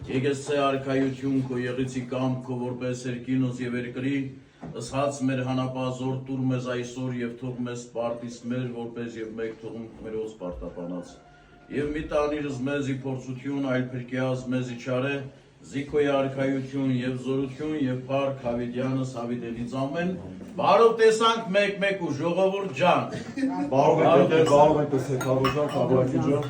Եկեցե արքայություն քո եղեցի կամքո որպես երկինոս եւ երկրի ըսած մեր հանապազոր տուր մեզ այսօր եւ թող մեզ պարտից մեր որպես եւ մեկ թողում մերոս պարտապանած եւ մի տանիրս մեզի փորձություն այլ փրկյազ մեզի չարե զիքոյ արքայություն եւ զորություն եւ փառք Հավիդյանս Հավիդենից ամեն բարով տեսանք մեկ ու ժողովուրդ ջան Բարով եք, բարով եք, Թագավորի ջան,